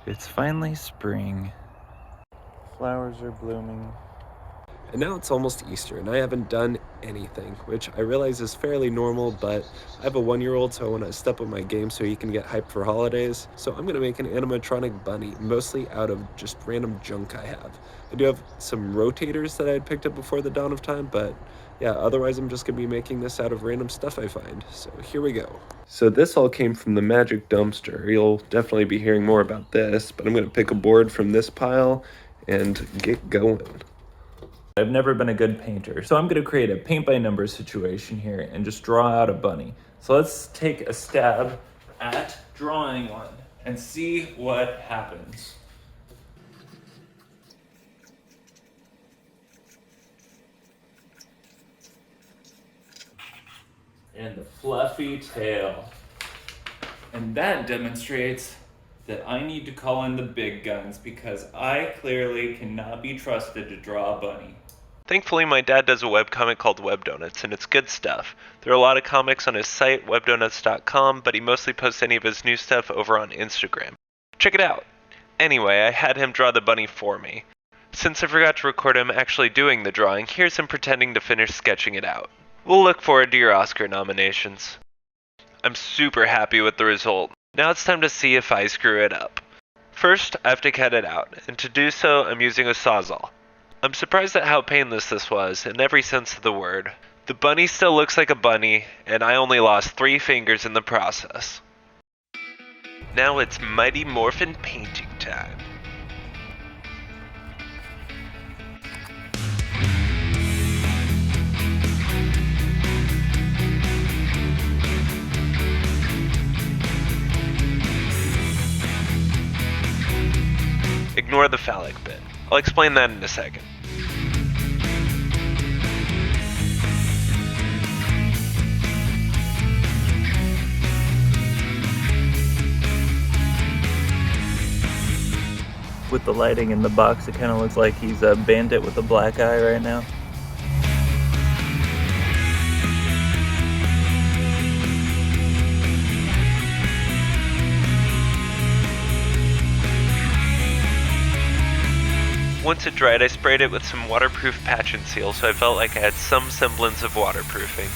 It's finally spring. Flowers are blooming. And now it's almost Easter, and I haven't done anything, which I realize is fairly normal, but I have a 1-year-old, so I want to step up my game so he can get hyped for holidays. So I'm going to make an animatronic bunny, mostly out of just random junk I have. I do have some rotators that I had picked up before the dawn of time, but yeah, otherwise I'm just going to be making this out of random stuff I find. So here we go. So this all came from the magic dumpster. You'll definitely be hearing more about this, but I'm going to pick a board from this pile and get going. I've never been a good painter, so I'm gonna create a paint by numbers situation here and just draw out a bunny. So let's take a stab at drawing one and see what happens. And the fluffy tail. And that demonstrates that I need to call in the big guns because I clearly cannot be trusted to draw a bunny. Thankfully, my dad does a webcomic called Web Donuts, and it's good stuff. There are a lot of comics on his site, webdonuts.com, but he mostly posts any of his new stuff over on Instagram. Check it out! Anyway, I had him draw the bunny for me. Since I forgot to record him actually doing the drawing, here's him pretending to finish sketching it out. We'll look forward to your Oscar nominations. I'm super happy with the result. Now it's time to see if I screw it up. First, I have to cut it out, and to do so, I'm using a Sawzall. I'm surprised at how painless this was, in every sense of the word. The bunny still looks like a bunny, and I only lost 3 fingers in the process. Now it's Mighty Morphin painting time. Ignore the phallic bit. I'll explain that in a second. With the lighting in the box, it kind of looks like he's a bandit with a black eye right now. Once it dried, I sprayed it with some waterproof patch and seal so I felt like I had some semblance of waterproofing.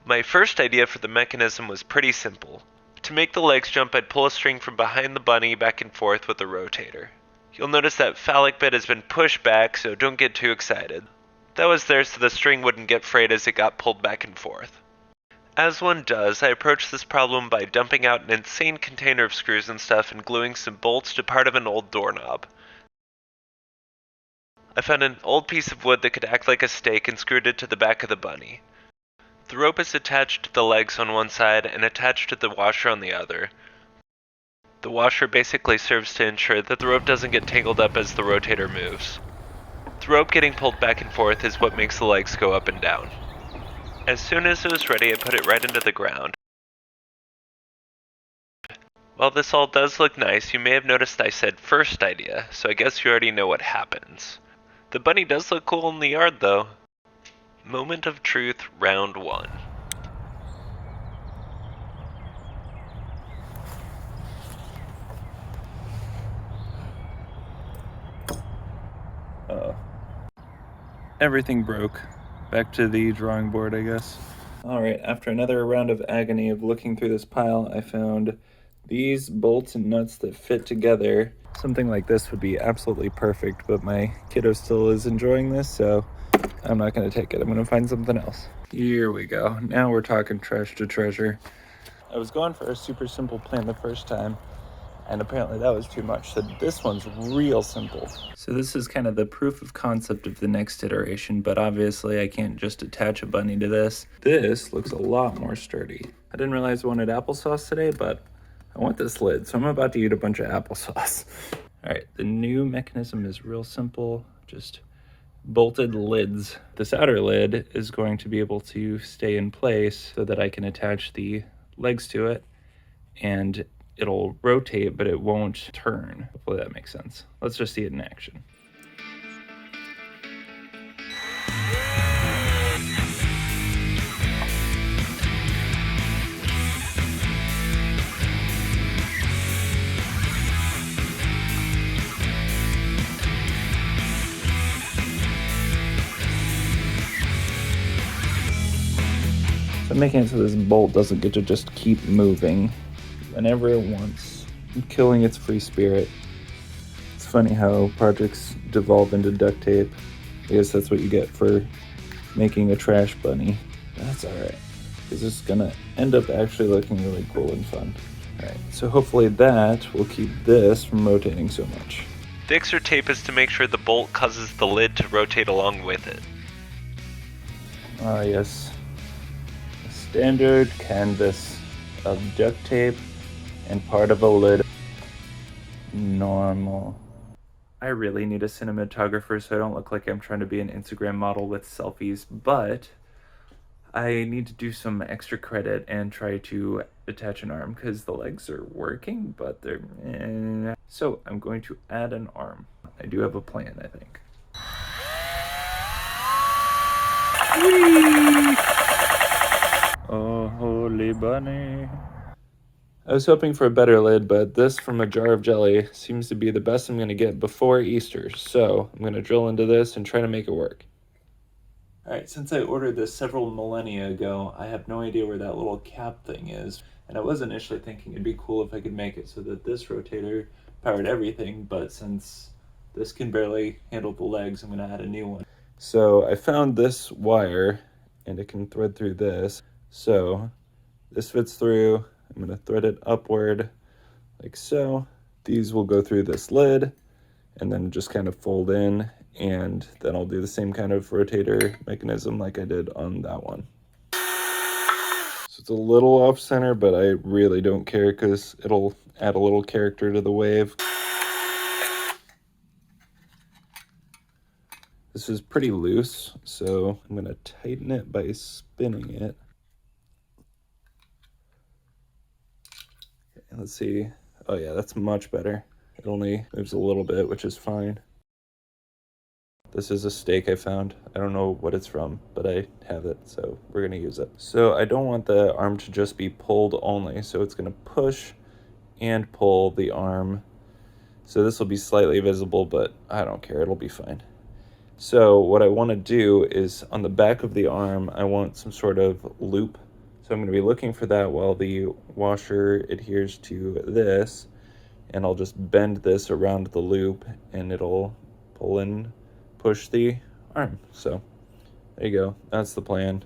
My first idea for the mechanism was pretty simple. To make the legs jump, I'd pull a string from behind the bunny back and forth with a rotator. You'll notice that phallic bit has been pushed back, so don't get too excited. That was there so the string wouldn't get frayed as it got pulled back and forth. As one does, I approached this problem by dumping out an insane container of screws and stuff and gluing some bolts to part of an old doorknob. I found an old piece of wood that could act like a stake and screwed it to the back of the bunny. The rope is attached to the legs on one side and attached to the washer on the other. The washer basically serves to ensure that the rope doesn't get tangled up as the rotator moves. The rope getting pulled back and forth is what makes the legs go up and down. As soon as it was ready, I put it right into the ground. While this all does look nice, you may have noticed I said first idea, so I guess you already know what happens. The bunny does look cool in the yard though. Moment of truth, round 1. Everything broke. Back to the drawing board, I guess. Alright, after another round of agony of looking through this pile, I found these bolts and nuts that fit together. Something like this would be absolutely perfect, but my kiddo still is enjoying this, so I'm not going to take it. I'm going to find something else. Here we go. Now we're talking trash to treasure. I was going for a super simple plan the first time, and apparently that was too much. So this one's real simple. So this is kind of the proof of concept of the next iteration, but obviously I can't just attach a bunny to this. This looks a lot more sturdy. I didn't realize I wanted applesauce today, but I want this lid, so I'm about to eat a bunch of applesauce. All right, the new mechanism is real simple, just bolted lids. This outer lid is going to be able to stay in place so that I can attach the legs to it, and it'll rotate, but it won't turn. Hopefully that makes sense. Let's just see it in action. So I'm making it so this bolt doesn't get to just keep moving whenever it wants. I'm killing its free spirit. It's funny how projects devolve into duct tape. I guess that's what you get for making a trash bunny. That's alright, because it's gonna end up actually looking really cool and fun. Alright, so hopefully that will keep this from rotating so much. The extra tape is to make sure the bolt causes the lid to rotate along with it. Ah yes, a standard canvas of duct tape and part of a lid. Normal. I really need a cinematographer so I don't look like I'm trying to be an Instagram model with selfies, but I need to do some extra credit and try to attach an arm because the legs are working, but they're So I'm going to add an arm. I do have a plan, I think. Whee! Oh, holy bunny. I was hoping for a better lid, but this from a jar of jelly seems to be the best I'm going to get before Easter, so I'm going to drill into this and try to make it work. Alright, since I ordered this several millennia ago, I have no idea where that little cap thing is, and I was initially thinking it'd be cool if I could make it so that this rotator powered everything, but since this can barely handle the legs, I'm going to add a new one. So I found this wire, and it can thread through this, so this fits through. I'm going to thread it upward like so. These will go through this lid and then just kind of fold in, and then I'll do the same kind of rotator mechanism like I did on that one. So it's a little off center, but I really don't care because it'll add a little character to the wave. This is pretty loose, so I'm going to tighten it by spinning it. Let's see. Oh yeah, that's much better. It only moves a little bit, which is fine. This is a steak I found. I don't know what it's from, but I have it, so we're gonna use it. So I don't want the arm to just be pulled only, so it's gonna push and pull the arm. So this will be slightly visible, but I don't care, it'll be fine. So what I wanna do is on the back of the arm, I want some sort of loop. So I'm going to be looking for that while the washer adheres to this, and I'll just bend this around the loop and it'll pull and push the arm. So there you go, that's the plan.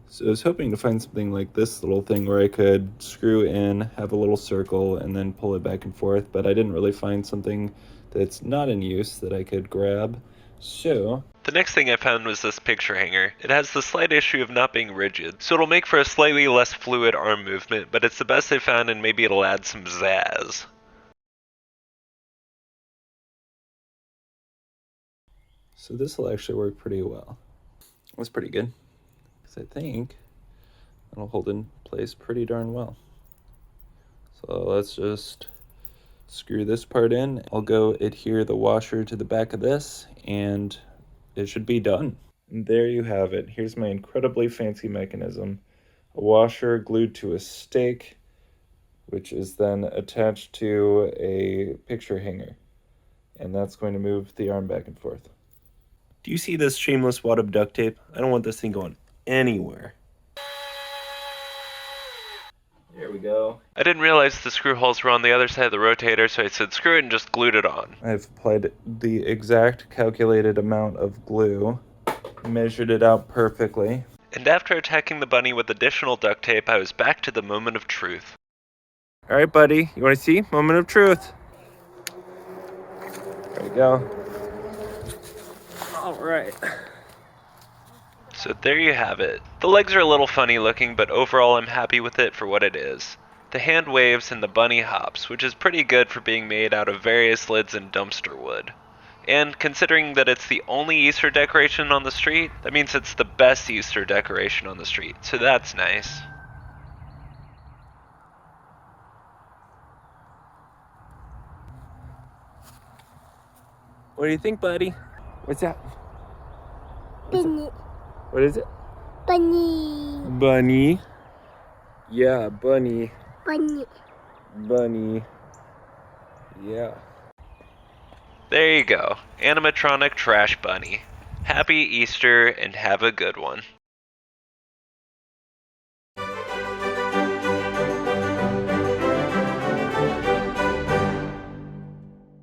So I was hoping to find something like this little thing where I could screw in, have a little circle, and then pull it back and forth, but I didn't really find something that's not in use that I could grab. So the next thing I found was this picture hanger. It has the slight issue of not being rigid, so it'll make for a slightly less fluid arm movement, but it's the best I found and maybe it'll add some zazz. So this will actually work pretty well. That's pretty good, because I think it'll hold in place pretty darn well. So let's just screw this part in. I'll go adhere the washer to the back of this, and it should be done. And there you have it. Here's my incredibly fancy mechanism. A washer glued to a stake, which is then attached to a picture hanger. And that's going to move the arm back and forth. Do you see this shameless wad of duct tape? I don't want this thing going anywhere. There we go. I didn't realize the screw holes were on the other side of the rotator, so I said screw it and just glued it on. I've applied the exact calculated amount of glue, measured it out perfectly. And after attacking the bunny with additional duct tape, I was back to the moment of truth. All right, buddy, you want to see? Moment of truth. There we go. All right. So there you have it. The legs are a little funny looking, but overall I'm happy with it for what it is. The hand waves and the bunny hops, which is pretty good for being made out of various lids and dumpster wood. And considering that it's the only Easter decoration on the street, that means it's the best Easter decoration on the street, so that's nice. What do you think, buddy? What's that? Bunny. What is it? Bunny. Bunny. Yeah, bunny. Bunny. Bunny. Yeah. There you go. Animatronic Trash Bunny. Happy Easter and have a good one.